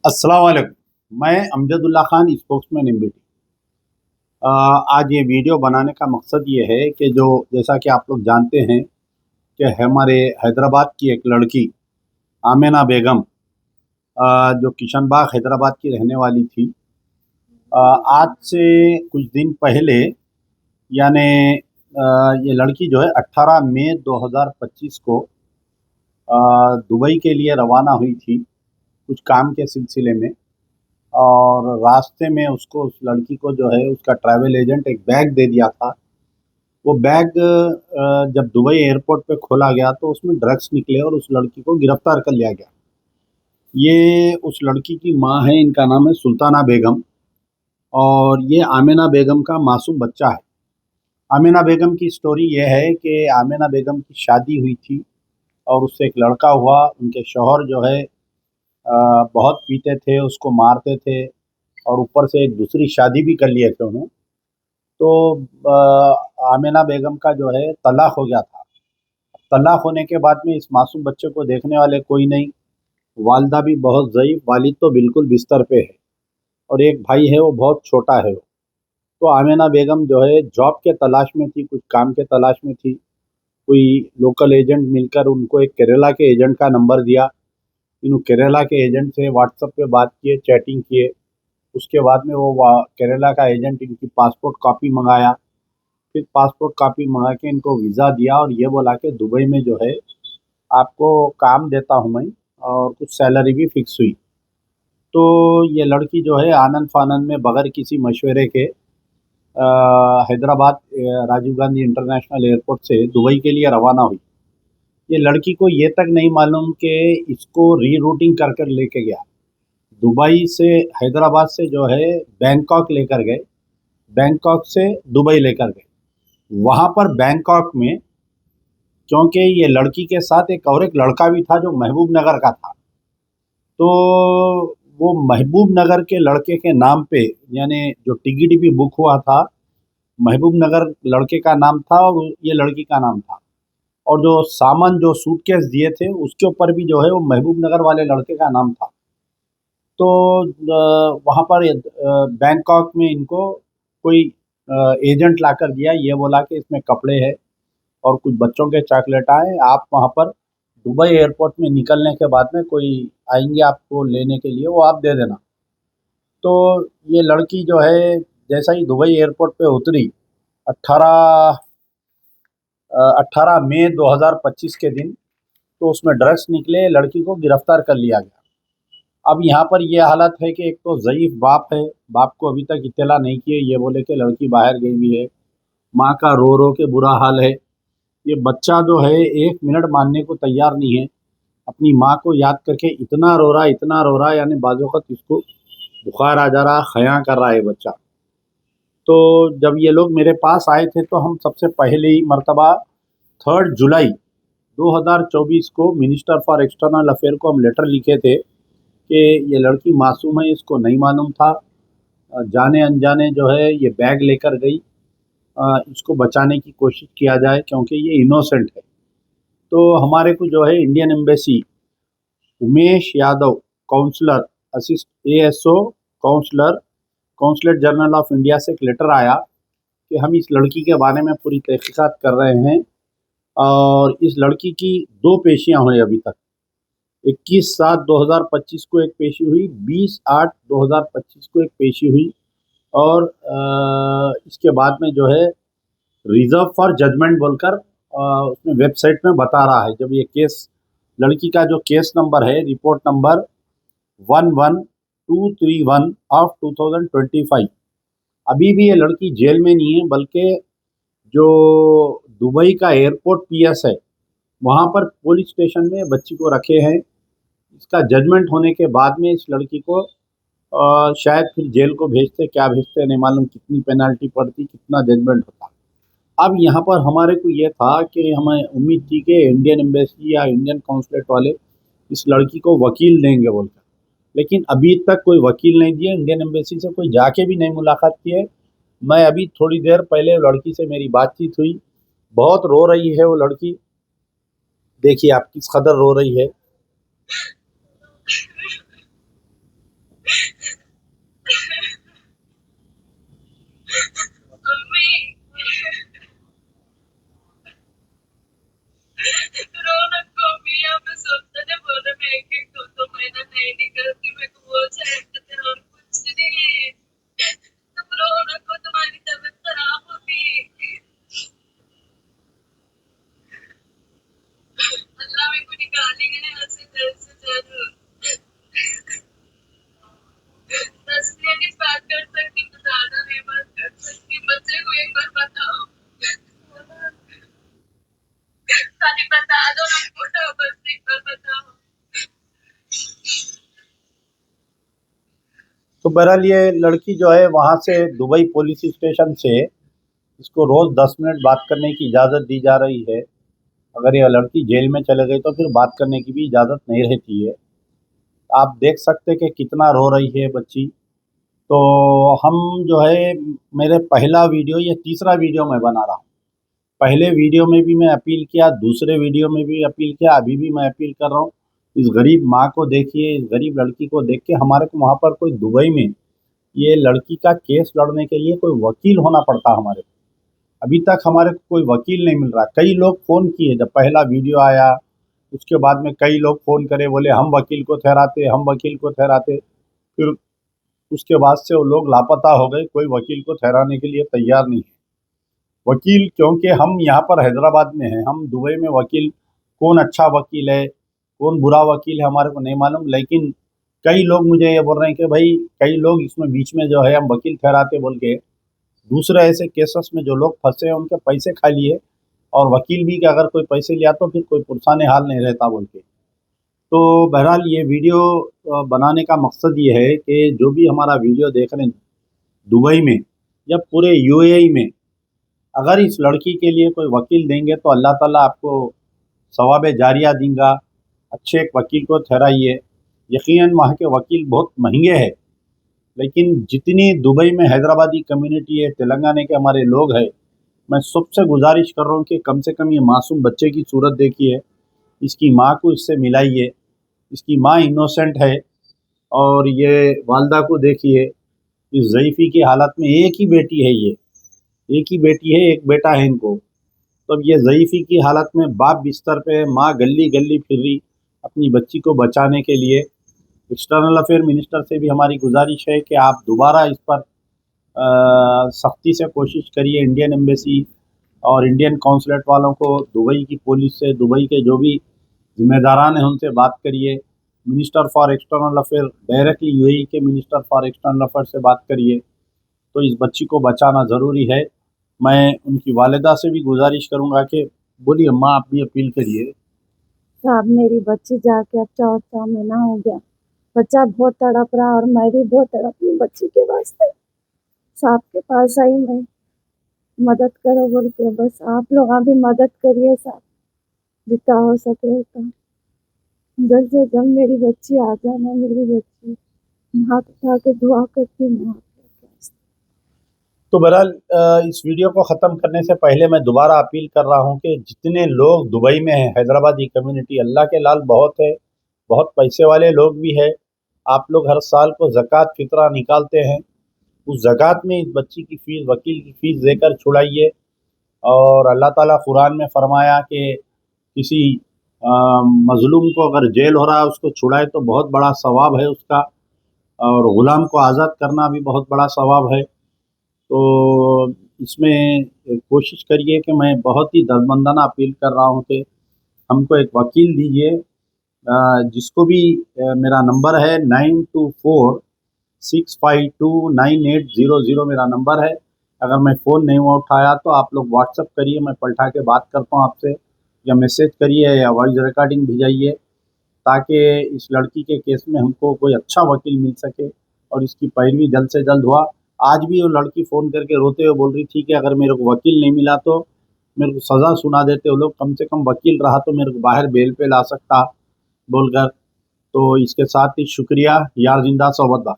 अस्सलाम वालेकुम। मैं अमजदुल्ला खान स्पोक्समैन एमबीटी। आज ये वीडियो बनाने का मकसद ये है कि जो जैसा कि आप लोग जानते हैं कि हमारे हैदराबाद की एक लड़की आमिना बेगम, जो किशन बाग हैदराबाद की रहने वाली थी, आज से कुछ दिन पहले यानी ये लड़की जो है 18 मई 2025 को दुबई के लिए रवाना हुई थी कुछ काम के सिलसिले में। और रास्ते में उसको उस लड़की को जो है उसका ट्रैवल एजेंट एक बैग दे दिया था। वो बैग जब दुबई एयरपोर्ट पे खोला गया तो उसमें ड्रग्स निकले और उस लड़की को गिरफ्तार कर लिया गया। ये उस लड़की की माँ है, इनका नाम है सुल्ताना बेगम, और ये आमिना बेगम का मासूम बच्चा है। आमिना बेगम की स्टोरी ये है कि आमिना बेगम की शादी हुई थी और उससे एक लड़का हुआ। उनके शौहर जो है बहुत पीते थे, उसको मारते थे और ऊपर से एक दूसरी शादी भी कर लिए थे उन्होंने। तो आमिना बेगम का जो है तलाक हो गया था। तलाक होने के बाद में इस मासूम बच्चे को देखने वाले कोई नहीं। वालदा भी बहुत ज़ईफ़, वालिद तो बिल्कुल बिस्तर पे है, और एक भाई है वो बहुत छोटा है। तो आमिना बेगम जो है जॉब के तलाश में थी, कुछ काम के तलाश में थी। कोई लोकल एजेंट मिलकर उनको एक केरला के एजेंट का नंबर दिया। इन केरला के एजेंट से व्हाट्सएप पे बात किए, चैटिंग किए। उसके बाद में वो केरला का एजेंट इनकी पासपोर्ट कॉपी मंगाया। फिर पासपोर्ट कॉपी मंगा के इनको वीज़ा दिया और ये बोला कि दुबई में जो है आपको काम देता हूँ मैं, और कुछ सैलरी भी फिक्स हुई। तो ये लड़की जो है आनन फानन में बगैर किसी मशवरे के हैदराबाद राजीव गांधी इंटरनेशनल एयरपोर्ट से दुबई के लिए रवाना हुई। ये लड़की को ये तक नहीं मालूम कि इसको रीरूटिंग कर कर लेके गया। दुबई से हैदराबाद से जो है बैंकॉक लेकर गए, बैंकॉक से दुबई लेकर गए। वहाँ पर बैंकॉक में, क्योंकि ये लड़की के साथ एक और एक लड़का भी था जो महबूब नगर का था, तो वो महबूब नगर के लड़के के नाम पे, यानी जो टिकट भी बुक हुआ था, महबूब नगर लड़के का नाम था और ये लड़की का नाम था। और जो सामान, जो सूटकेस दिए थे, उसके ऊपर भी जो है वो महबूब नगर वाले लड़के का नाम था। तो वहाँ पर बैंकॉक में इनको कोई एजेंट लाकर दिया। ये बोला कि इसमें कपड़े हैं और कुछ बच्चों के चॉकलेट आए, आप वहाँ पर दुबई एयरपोर्ट में निकलने के बाद में कोई आएंगे आपको लेने के लिए, वो आप दे देना। तो ये लड़की जो है जैसा ही दुबई एयरपोर्ट पे उतरी, 18 18 मई 2025 के दिन, तो उसमें ड्रग्स निकले, लड़की को गिरफ्तार कर लिया गया। अब यहाँ पर ये हालत है कि एक तो ज़ईफ़ बाप है, बाप को अभी तक इत्तला नहीं किए, ये बोले कि लड़की बाहर गई हुई है। माँ का रो रो के बुरा हाल है। ये बच्चा जो है 1 मिनट मानने को तैयार नहीं है। अपनी माँ को याद करके इतना रो रहा है, यानी बाज़-ओ-क़त इसको बुखार आ जा रहा, खया कर रहा है बच्चा। तो जब ये लोग मेरे पास आए थे तो हम सबसे पहले ही मर्तबा 3 जुलाई 2024 को मिनिस्टर फॉर एक्सटर्नल अफेयर को हम लेटर लिखे थे कि ये लड़की मासूम है, इसको नहीं मालूम था। जाने-अनजाने जो है ये बैग लेकर गई। इसको बचाने की कोशिश किया जाए क्योंकि ये इनोसेंट है। तो हमारे को जो है Indian embassy, Umesh Yadav, counsellor, assist ASO counsellor, consulate general of India से एक लेटर आया कि हम इस लड़की के बारे में पूरी तहकीकात कर रहे हैं। और इस लड़की की 2 पेशियाँ हुई अभी तक। 21/7/2025 को एक पेशी हुई, 20/8/2025 को एक पेशी हुई, और इसके बाद में जो है रिजर्व फॉर जजमेंट बोलकर उसमें वेबसाइट में बता रहा है। जब ये केस, लड़की का जो केस नंबर है, रिपोर्ट नंबर 11231 ऑफ 2025, अभी भी ये लड़की जेल में नहीं है, बल्कि जो दुबई का एयरपोर्ट पीएस है, वहाँ पर पुलिस स्टेशन में बच्ची को रखे हैं। इसका जजमेंट होने के बाद में इस लड़की को शायद फिर जेल को भेजते, क्या भेजते नहीं मालूम, कितनी पेनल्टी पड़ती, कितना जजमेंट होता। अब यहाँ पर हमारे को ये था कि हमें उम्मीद थी कि इंडियन एम्बेसी या इंडियन कॉन्सुलेट वाले इस लड़की को वकील देंगे बोलकर, लेकिन अभी तक कोई वकील नहीं दिए। इंडियन एम्बेसी से कोई जाके भी नहीं मुलाकात की है। मैं अभी थोड़ी देर पहले लड़की से मेरी बातचीत हुई, बहुत रो रही है वो लड़की। देखिए आप किस कदर रो रही है। तो बहरहाल ये लड़की जो है वहाँ से दुबई पुलिस स्टेशन से इसको रोज़ 10 मिनट बात करने की इजाज़त दी जा रही है। अगर ये लड़की जेल में चले गई तो फिर बात करने की भी इजाज़त नहीं रहती है। आप देख सकते कि कितना रो रही है बच्ची। तो हम जो है, मेरे पहला वीडियो, ये तीसरा वीडियो मैं बना रहा हूँ। पहले वीडियो में भी मैं अपील किया, दूसरे वीडियो में भी अपील किया, अभी भी मैं अपील कर रहा हूँ। इस गरीब माँ को देखिए, इस गरीब लड़की को देख के हमारे को वहाँ पर कोई दुबई में ये लड़की का केस लड़ने के लिए कोई वकील होना पड़ता हमारे को। अभी तक हमारे को कोई वकील नहीं मिल रहा। कई लोग फ़ोन किए, जब पहला वीडियो आया उसके बाद में कई लोग फ़ोन करे, बोले हम वकील को ठहराते, हम वकील को ठहराते। फिर उसके बाद से वो लोग लापता हो गए, कोई वकील को ठहराने के लिए तैयार नहीं है। वकील, क्योंकि हम यहाँ पर हैदराबाद में हैं, हम दुबई में वकील, कौन अच्छा वकील है कौन बुरा वकील है हमारे को नहीं मालूम। लेकिन कई लोग मुझे ये बोल रहे हैं कि भाई कई लोग इसमें बीच में जो है हम वकील ठहराते बोल के दूसरे ऐसे केसेस में जो लोग फंसे हैं उनके पैसे खा लिए, और वकील भी कि अगर कोई पैसे लिया तो फिर कोई पुरसाने हाल नहीं रहता बोल के। तो बहरहाल ये वीडियो बनाने का मकसद ये है कि जो भी हमारा वीडियो देख रहे हैं दुबई में या पूरे यूएई में, अगर इस लड़की के लिए कोई वकील देंगे तो अल्लाह ताला आपको सवाब जारिया देगा। अच्छे एक वकील को ठहराइए। यकीनन वहाँ के वकील बहुत महंगे हैं, लेकिन जितनी दुबई में हैदराबादी कम्युनिटी है, तेलंगाना के हमारे लोग हैं, मैं सबसे गुजारिश कर रहा हूँ कि कम से कम ये मासूम बच्चे की सूरत देखिए, इसकी माँ को इससे मिलाइए। इसकी माँ इनोसेंट है, और ये वालदा को देखिए, इस ज़ईफ़ी की हालत में। एक ही बेटी है ये, एक ही बेटी है, एक बेटा है इनको। तो अब ये ज़ईफ़ी की हालत में बाप बिस्तर पे है, माँ गली-गली फिर रही अपनी बच्ची को बचाने के लिए। एक्सटर्नल अफेयर मिनिस्टर से भी हमारी गुजारिश है कि आप दोबारा इस पर सख्ती से कोशिश करिए। इंडियन एम्बेसी और इंडियन कॉन्सुलेट वालों को, दुबई की पुलिस से, दुबई के जो भी ज़िम्मेदारान हैं उनसे बात करिए। Minister for external affair, directly UAE के मिनिस्टर फॉर एक्सटर्नल अफेयर से बात करिए। तो इस बच्ची को बचाना ज़रूरी है। मैं उनकी वालिदा से भी गुजारिश करूँगा कि बोलिए अम्मा, आप भी अपील करिए। साहब, मेरी बच्ची जाके अब 4 महीना हो गया। बच्चा बहुत तड़प रहा और मैं भी बहुत तड़पी बच्ची के वास्ते। साहब के पास आई मैं, मदद करो बोल के। बस आप लोग अभी मदद करिए साहब, जितना हो सके उतना। जल्द से जल्द मेरी बच्ची आ जाना। मेरी बच्ची हाथ उठा के दुआ करती मैं आप लोग के वास्ते। तो बहरहाल इस वीडियो को ख़त्म करने से पहले मैं दोबारा अपील कर रहा हूँ कि जितने लोग दुबई में हैं, हैदराबादी कम्युनिटी, अल्लाह के लाल बहुत है, बहुत पैसे वाले लोग भी हैं। आप लोग हर साल को ज़कात फ़ितरा निकालते हैं, उस ज़कात में इस बच्ची की फ़ीस, वकील की फ़ीस देकर छुड़ाइए। और अल्लाह ताला कुरान में फ़रमाया कि किसी मज़लूम को अगर जेल हो रहा है उसको छुड़ाए तो बहुत बड़ा सवाब है उसका, और ग़ुलाम को आज़ाद करना भी बहुत बड़ा सवाब है। तो इसमें कोशिश करिए कि मैं बहुत ही दरबंदाना अपील कर रहा हूँ कि हमको एक वकील दीजिए। जिसको भी मेरा नंबर है 9246529800 मेरा नंबर है। अगर मैं फ़ोन नहीं उठाया तो आप लोग व्हाट्सएप करिए, मैं पलटा के बात करता हूँ आपसे, या मैसेज करिए या वॉइस रिकॉर्डिंग भेजाइए, ताकि इस लड़की के केस में हमको कोई अच्छा वकील मिल सके और इसकी पैरवी जल्द से जल्द हुआ। आज भी वो लड़की फ़ोन करके रोते हुए बोल रही थी कि अगर मेरे को वकील नहीं मिला तो मेरे को सज़ा सुना देते वो लोग, कम से कम वकील रहा तो मेरे को बाहर बेल पे ला सकता बोलकर। तो इसके साथ ही शुक्रिया। यार जिंदा सोबत।